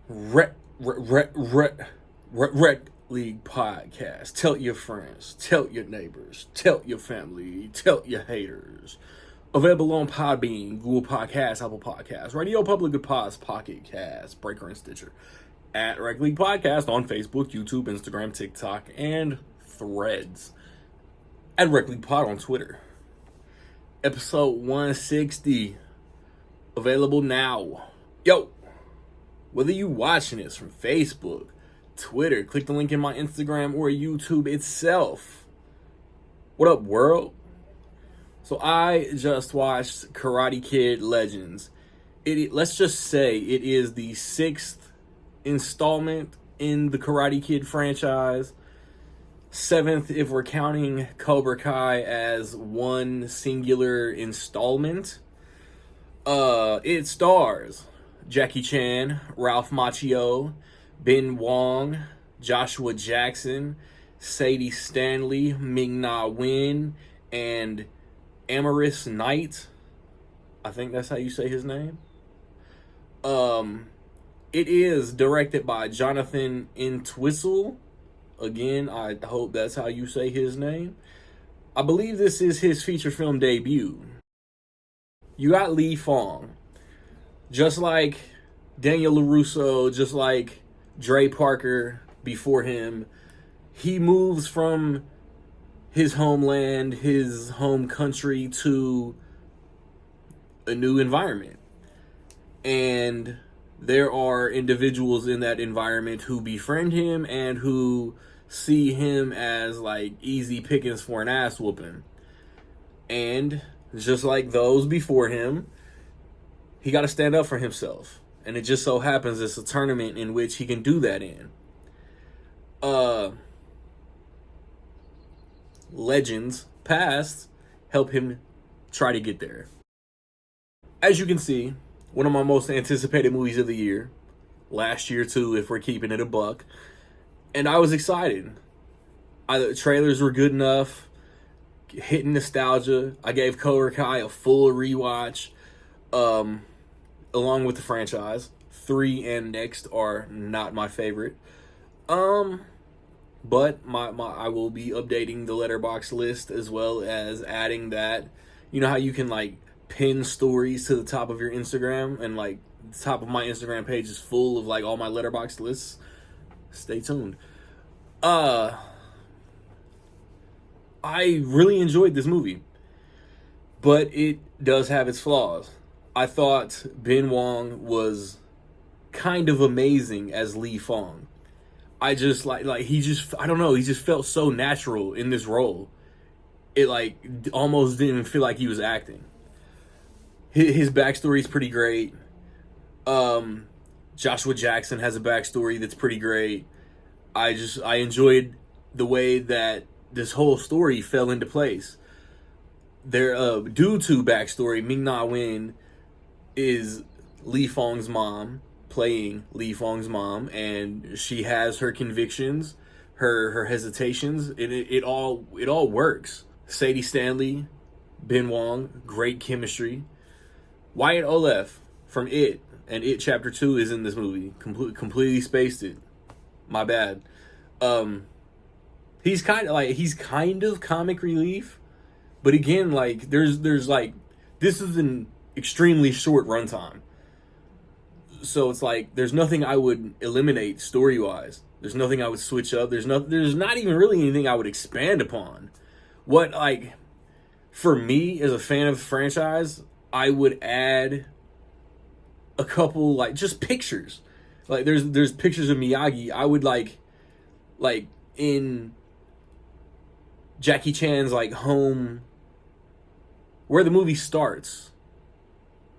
Rec League Podcast. Tell your friends, tell your neighbors, tell your family, tell your haters. Available on Podbean, Google Podcasts, Apple Podcasts, Radio Public Good Pods, Pocket Cast, Breaker, and Stitcher. At Rec League Podcast on Facebook, YouTube, Instagram, TikTok, and Threads. At Rec League Pod on Twitter. Episode 160. Available now. Yo! Whether you watching this from Facebook, Twitter, click the link in my Instagram, or YouTube itself. What up, world? So I just watched Karate Kid Legends. Let's just say it is the 6th installment in the Karate Kid franchise. 7th if we're counting Cobra Kai as one singular installment. It stars Jackie Chan, Ralph Macchio, Ben Wong, Joshua Jackson, Sadie Stanley, Ming-Na Wen, and Amaris Knight. I think that's how you say his name. It is directed by Jonathan Entwistle. Again, I hope that's how you say his name. I believe this is his feature film debut. You got Lee Fong. Just like Daniel LaRusso, just like Dre Parker before him, he moves from his homeland, his home country, to a new environment. And there are individuals in that environment who befriend him and who see him as like easy pickings for an ass whooping. And just like those before him, he got to stand up for himself. And it just so happens it's a tournament in which he can do that in. Legends past help him try to get there. As you can see, one of my most anticipated movies of the year. Last year too, if we're keeping it a buck. And I was excited. The trailers were good enough. Hitting nostalgia. I gave Cobra Kai a full rewatch. Along with the franchise. 3 and next are not my favorite. But I will be updating the letterbox list as well as adding that. You know how you can like pin stories to the top of your Instagram, and like the top of my Instagram page is full of like all my letterbox lists. Stay tuned. I really enjoyed this movie, but it does have its flaws. I thought Ben Wong was kind of amazing as Lee Fong. I just I don't know, he just felt so natural in this role. It like almost didn't feel like he was acting. His backstory is pretty great. Joshua Jackson has a backstory that's pretty great. I enjoyed the way that this whole story fell into place. Due to backstory, Ming-Na Wen is Lee Fong's mom, playing Lee Fong's mom, and she has her convictions, her hesitations, and it all works. Sadie Stanley, Ben Wong, great chemistry. Wyatt Olaf from It and It Chapter 2 is in this movie. Completely spaced it. My bad. He's kind of comic relief, but again, like there's like, this is an extremely short runtime. So it's like there's nothing I would eliminate story-wise. There's nothing I would switch up. There's not even really anything I would expand upon. What, like, for me as a fan of the franchise, I would add a couple, like, just pictures. Like there's pictures of Miyagi. I would like in Jackie Chan's like home, where the movie starts,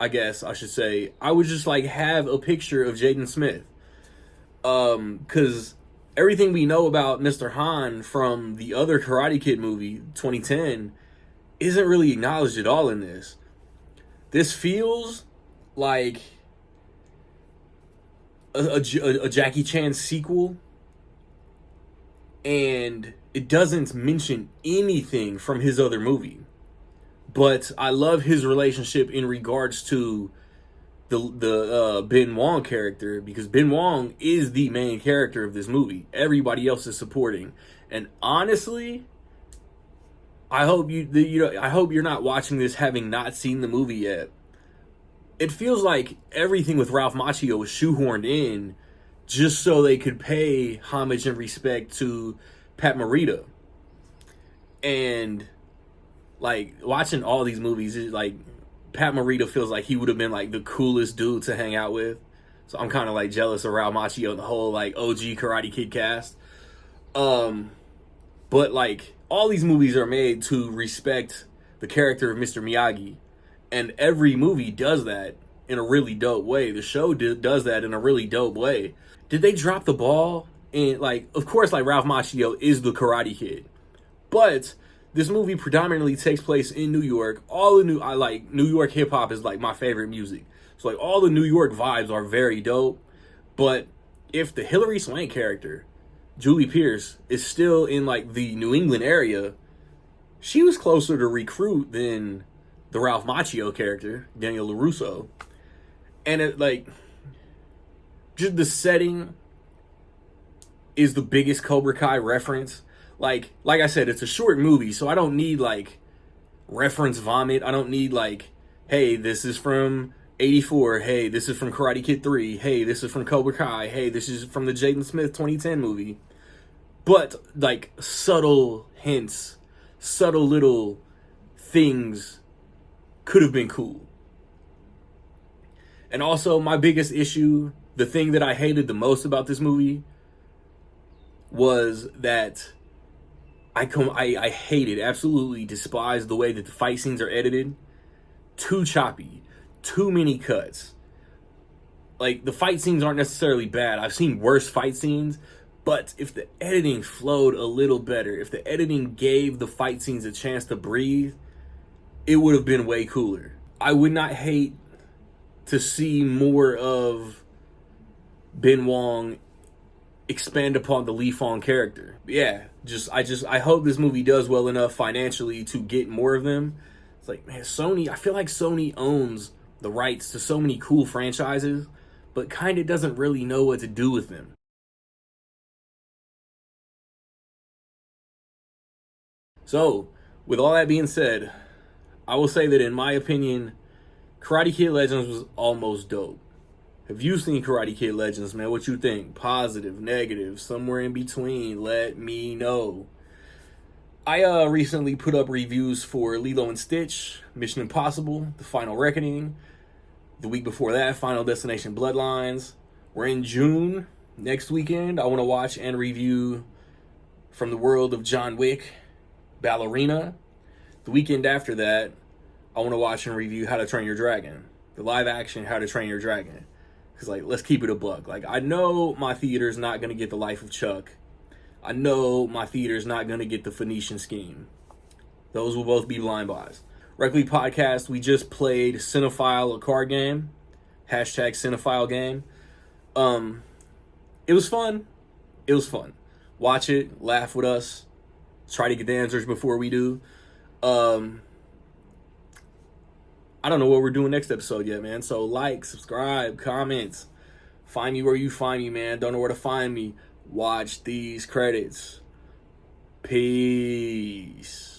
I guess I should say, I would just like have a picture of Jaden Smith. Because everything we know about Mr. Han from the other Karate Kid movie, 2010, isn't really acknowledged at all in this. This feels like a Jackie Chan sequel, and it doesn't mention anything from his other movie. But I love his relationship in regards to the Ben Wong character, because Ben Wong is the main character of this movie. Everybody else is supporting. And honestly, I hope I hope you're not watching this having not seen the movie yet. It feels like everything with Ralph Macchio was shoehorned in just so they could pay homage and respect to Pat Morita. And like watching all these movies, like Pat Morita feels like he would have been like the coolest dude to hang out with. So I'm kind of like jealous of Ralph Macchio and the whole like OG Karate Kid cast. But like all these movies are made to respect the character of Mr. Miyagi, and every movie does that in a really dope way. The show does that in a really dope way. Did they drop the ball? And like, of course, like Ralph Macchio is the Karate Kid, but this movie predominantly takes place in New York. All the I like New York hip hop is like my favorite music. So like all the New York vibes are very dope. But if the Hilary Swank character, Julie Pierce, is still in like the New England area, she was closer to recruit than the Ralph Macchio character, Daniel LaRusso. And it like just the setting is the biggest Cobra Kai reference. Like I said, it's a short movie, so I don't need like reference vomit. I don't need like, hey, this is from 84. Hey, this is from Karate Kid 3. Hey, this is from Cobra Kai. Hey, this is from the Jaden Smith 2010 movie. But like subtle hints, subtle little things could have been cool. And also my biggest issue, the thing that I hated the most about this movie was that I hated, absolutely despised the way that the fight scenes are edited. Too choppy, too many cuts. Like, the fight scenes aren't necessarily bad. I've seen worse fight scenes, but if the editing flowed a little better, if the editing gave the fight scenes a chance to breathe, it would have been way cooler. I would not hate to see more of Ben Wong expand upon the Lee Fong character. Yeah, I hope this movie does well enough financially to get more of them. It's like, man, Sony, I feel like Sony owns the rights to so many cool franchises, but kind of doesn't really know what to do with them. So, with all that being said, I will say that in my opinion, Karate Kid Legends was almost dope. Have you seen Karate Kid Legends, man? What you think? Positive, negative, somewhere in between? Let me know. I recently put up reviews for Lilo and Stitch, Mission Impossible, The Final Reckoning. The week before that, Final Destination Bloodlines. We're in June. Next weekend, I want to watch and review From the World of John Wick, Ballerina. The weekend after that, I want to watch and review How to Train Your Dragon. The live action How to Train Your Dragon. Because, like, let's keep it a buck. Like, I know my theater's not going to get The Life of Chuck. I know my theater's not going to get The Phoenician Scheme. Those will both be blind buys. Reckley Podcast, we just played Cinephile, a card game. Hashtag Cinephile game. It was fun. It was fun. Watch it. Laugh with us. Try to get the answers before we do. I don't know what we're doing next episode yet, man. So like, subscribe, comments. Find me where you find me, man. Don't know where to find me. Watch these credits. Peace.